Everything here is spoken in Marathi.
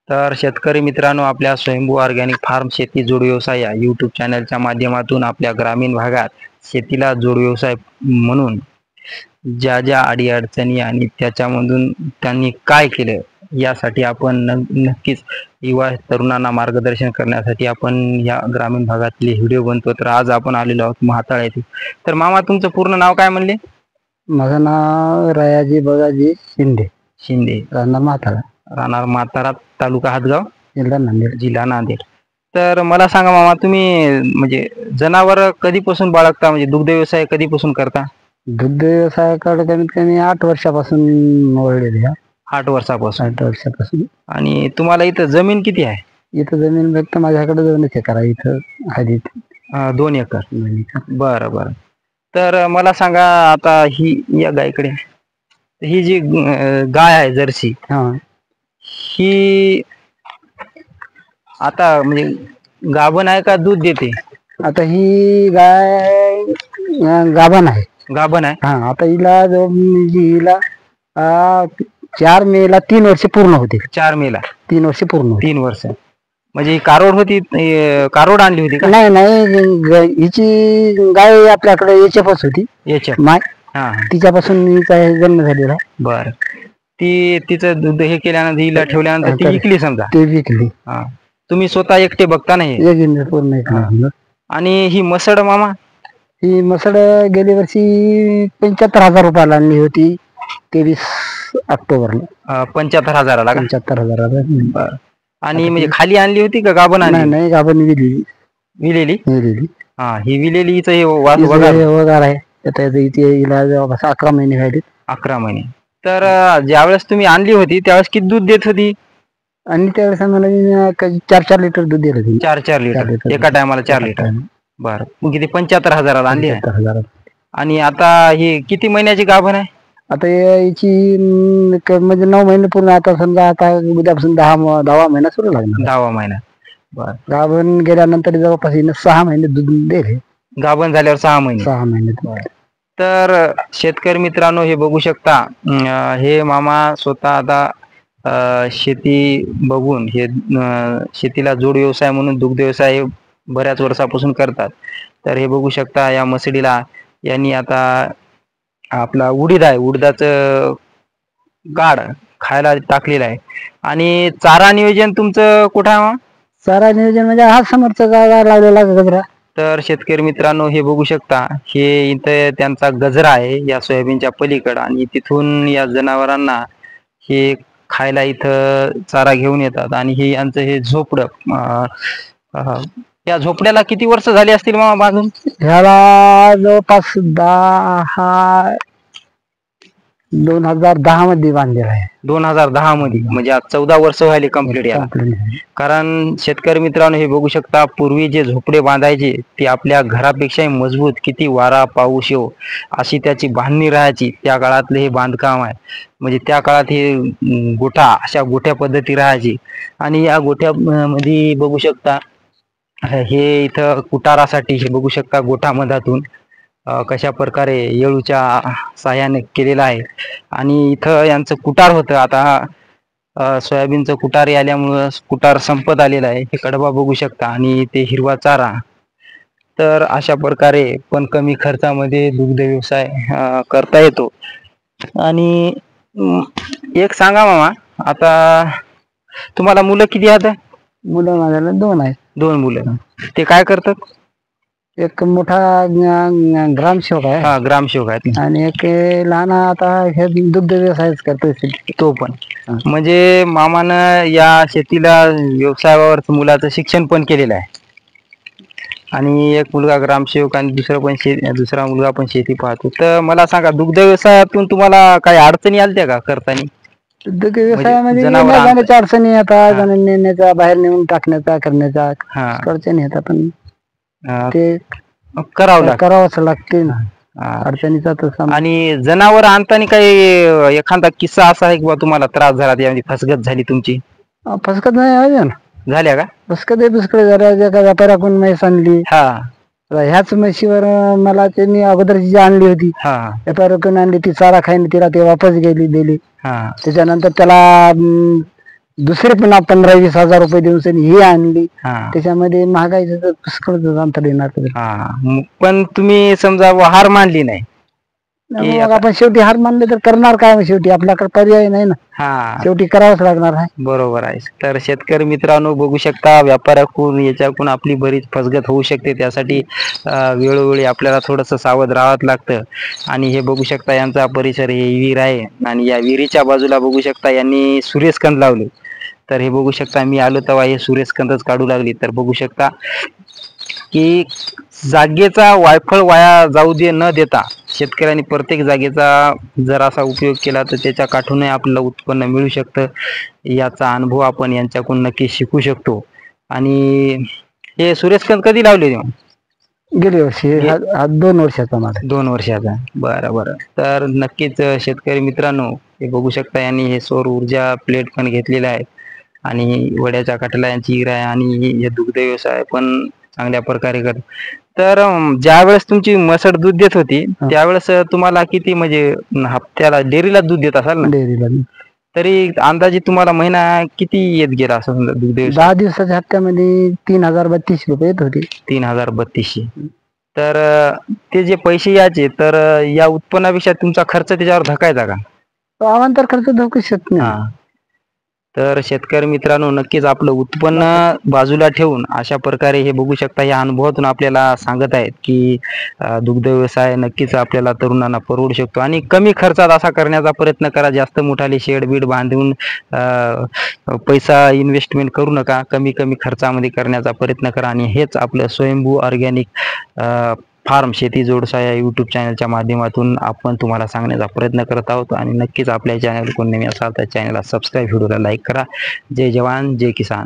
तर शेतकरी मित्रांनो, आपल्या स्वयंभू ऑर्गॅनिक फार्म शेती जोड व्यवसाय या यूट्यूब चॅनलच्या माध्यमातून आपल्या ग्रामीण भागात शेतीला जोड व्यवसाय म्हणून ज्या ज्या अडीअडचणी आणि त्याच्यामधून त्यांनी काय केलं यासाठी आपण नक्कीच युवा तरुणांना मार्गदर्शन करण्यासाठी आपण या ग्रामीण भागातले व्हिडिओ बनतो. तर आज आपण आलेलो आहोत म्हाताळ येथे. तर मामा, तुमचं पूर्ण नाव काय म्हणले? माझं नाव रयाजी बगाजी शिंदे, शिंदे, राहणार म्हाताळा, राहणार म्हातारा, तालुका हातगाव, जिल्हा नांदेड. जिल्हा नांदेड. तर मला सांगा मामा, तुम्ही म्हणजे जनावर कधीपासून बाळगता, म्हणजे दुग्ध व्यवसाय कधीपासून करता? दुग्ध व्यवसायाकडे कमीत कमी 8 वर्षापासून वळलेले आहे. 8 वर्षापासून. 8 वर्षापासून. आणि तुम्हाला इथं जमीन किती आहे? इथं जमीन फक्त माझ्याकडे 2 एकर आहे. इथं हदीत 2 एकर. बरं बरं. तर मला सांगा, आता ही या गायकडे ही जी गाय आहे जर्सी, ही आता म्हणजे गाभण आहे का दूध देते? आता ही गाय गाभण आहे. गाभण आहे. हा, आता हिला 4 मेला 3 वर्ष पूर्ण होते. 4 मेला 3 वर्ष पूर्ण. 3 वर्ष म्हणजे ही कारोड होती, कारोड आणली होती का? नाही, हिची गाय आपल्याकडे एचएफच होती. एचएफ माय. हा, तिच्यापासून हिचा जन्म झालेला. बर. ती तिचं दूध हे केल्यानंतर, हिला ठेवल्यानंतर ती विकली समजा. ती विकली. हा, तुम्ही स्वतः एकटे बघता नाही? पूर्ण. आणि ही मसड मामा? ही मसड गेल्या वर्षी 75,000 रुपयाला आणली होती. 23 ऑक्टोबरला. 75,000ला? 75,000. आणि म्हणजे खाली आणली होती का गाभण आणली? नाही, गाभण विलेली. हा, ही विलेली हिचं हे वगार आहे. हिला जवळपास 11 महिने झाले. 11 महिने. तर ज्यावेळेस तुम्ही आणली होती त्यावेळेस किती दूध देत होती? आणि त्यावेळेस आम्हाला 4 लिटर दूध दिलं होतं. 4 लिटर एका टायमाला? 4 लिटर. बरं. मग किती? 75,000ला आणली आहे. 75,000. आणि आता ही किती महिन्याची गाभण आहे? आता याची म्हणजे 9 महिने पूर्ण. आता समजा आता उद्यापासून 10वा महिना सुरू लागणार. 10वा महिना. बरं. गाभण गेल्यानंतर जवळपास 6 महिने दूध दिले. गाभण झाल्यावर 6 महिने. 6 महिने. तर शेतकरी मित्रांनो, हे बघू शकता, हे मामा स्वतः आता शेती बघून हे शेतीला जोड व्यवसाय म्हणून दुग्ध व्यवसाय बऱ्याच वर्षापासून करतात. तर हे बघू शकता, या मसडीला यांनी आता आपला उडीद आहे, उडदाचं गाड खायला टाकलेलं आहे. आणि चारा नियोजन तुमचं कुठं आहे? चारा नियोजन म्हणजे हा समोरचा जागा लावलेला गजरा. तर शेतकरी मित्रांनो, हे बघू शकता, हे इथं त्यांचा गजरा आहे या सोयाबीनच्या पलीकडं. आणि तिथून या जनावरांना हे खायला इथं चारा घेऊन येतात. आणि हे यांचं हे झोपडं, या झोपड्याला किती वर्ष झाली असतील मामा बांधून? ह्याला जवळपास 2010 मध्ये बांधलेला आहे. 2010 मध्ये, म्हणजे आज 14 वर्ष व्हायले कंप्लीट याला. कारण शेतकरी मित्रांनो, हे बघू शकता, पूर्वी जे झोपडे बांधायचे ते आपल्या घरापेक्षाही मजबूत, किती वारा पाऊस येऊ अशी त्याची बांधणी राहायची. त्या काळातले हे बांधकाम आहे. म्हणजे त्या काळात हे गोठा, अशा गोठ्या पद्धती राहायची. आणि या गोठ्यामध्ये बघू शकता, हे इथं कुटारासाठी हे बघू शकता गोठा मधातून कशा प्रकारे येळूच्या साह्याने केलेला आहे. आणि इथं यांचं कुटार होतं. आता सोयाबीनचं कुटार आल्यामुळं कुटार संपत आलेलं आहे. हे कडबा बघू शकता. आणि ते हिरवा चारा. तर अशा प्रकारे पण कमी खर्चामध्ये दुग्ध व्यवसाय करता येतो. आणि एक सांगा मामा, आता तुम्हाला मुलं किती आहेत? मुलं माझ्याला 2 आहेत. 2 मुलं. ते काय करतात? एक मोठा ग्रामसेवक आहे. हा, ग्रामसेवक आहेत. आणि एक लहान आता हे दुग्ध व्यवसायच करतो तो पण. म्हणजे मामानं या शेतीला व्यवसायावर मुलाचं शिक्षण पण केलेलं आहे. आणि एक मुलगा ग्रामसेवक आणि दुसरा मुलगा पण शेती पाहतो. तर मला सांगा, दुग्ध व्यवसायातून तुम्हाला काही अडचणी आल्या का करताना? दुग्ध व्यवसायामध्ये जाण्याच्या अडचणी येतात, नेण्याचा, बाहेर नेऊन टाकण्याचा, करण्याचा अडचणी येतात. पण ते करावंच लागते ना, अडचणीचा तसा. आणि जनावर आणताना काही एखादा किस्सा असा आहे किंवा तुम्हाला त्रास झाला, त्यामध्ये फसगत झाली तुमची? फसगत नाही झाल्या का? फसगत झाल्या. व्यापाऱ्याकडून म्हैस आणली. ह्याच म्हशीवर मला त्यांनी अगोदर जी आणली होती, व्यापाऱ्याकडून आणली, ती चारा खाईन, तिला ते वापस दिली. त्याच्यानंतर त्याला दुसरे पुन्हा 15-20 हजार रुपये देऊन ही आणली, त्याच्यामध्ये महागाईचं तर पुष्कळ अंतर येणार. पण तुम्ही समजा हार मानली नाही, मग आपण शेवटी हार मानले तर करणार काय? शेवटी आपल्याकडे पर्याय नाही ना, शेवटी करावंच लागणार आहे. बरोबर आहे. तर शेतकरी मित्रांनो बघू शकता, व्यापाऱ्याकडून याच्याकडून आपली बरीच फसगत होऊ शकते. त्यासाठी वेळोवेळी आपल्याला थोडंसं सावध राहावं लागतं. आणि हे बघू शकता यांचा परिसर, हे विहीर आहे आणि या विहिरीच्या बाजूला बघू शकता यांनी सूर्यस्कंद लावले. तर हे बघू शकता, मी आलो तेव्हा हे सूर्यस्कंदच काढू लागली. तर बघू शकता की जागेचा वायफळ वाया जाऊ न देता शेतकऱ्यांनी प्रत्येक जागेचा जर असा उपयोग केला तर त्याच्या काठूनही आपल्याला उत्पन्न मिळू शकतं. याचा अनुभव आपण यांच्याकडून नक्की शिकू शकतो. आणि हे सूर्यस्कंद कधी लावले तेव्हा? गेल्या वर्षी. 2 वर्षाचा माझा. 2 वर्षाचा. बरं. तर नक्कीच शेतकरी मित्रांनो हे बघू शकता, यांनी हे सौर ऊर्जा प्लेट पण घेतलेले आहेत आणि वड्याच्या काठाला यांची विहीर आहे आणि हे दुग्ध व्यवसाय पण चांगल्या प्रकारे करत. तर ज्या वेळेस तुमची म्हसड दूध देत होती त्यावेळेस तुम्हाला किती, म्हणजे हप्त्याला डेअरीला दूध देत असाल ना? डेअरीला. तरी अंदाजे तुम्हाला महिना किती येत गेला असं समजा दूध? 10 दिवसाच्या हप्त्यामध्ये 3032 रुपये येत होते. 3032. तर ते जे पैसे यायचे, तर या उत्पन्नापेक्षा तुमचा खर्च त्याच्यावर धकायचा का? अवांतर खर्च धकू शकत नाही. तर शेतकरी मित्रांनो नक्कीच आपलं उत्पन्न बाजूला ठेवून अशा प्रकारे हे बघू शकता, या अनुभवातून आपल्याला सांगत आहेत की दुग्ध व्यवसाय नक्कीच आपल्याला तरुणांना परवडू शकतो. आणि कमी खर्चात असा करण्याचा प्रयत्न करा. जास्त मोठाले शेड बीड बांधून पैसा इन्व्हेस्टमेंट करू नका. कमी खर्चामध्ये करण्याचा प्रयत्न करा. आणि हेच आपलं स्वयंभू ऑर्गॅनिक फार्म शेती जोडसा या यूट्यूब चॅनलच्या माध्यमातून आपण तुम्हाला सांगण्याचा प्रयत्न करत आहोत. आणि नक्कीच आपल्या चॅनल कोण नवीन असाल तर चॅनलला सबस्क्राईब, व्हिडिओला लाईक करा. जय जवान जय किसान.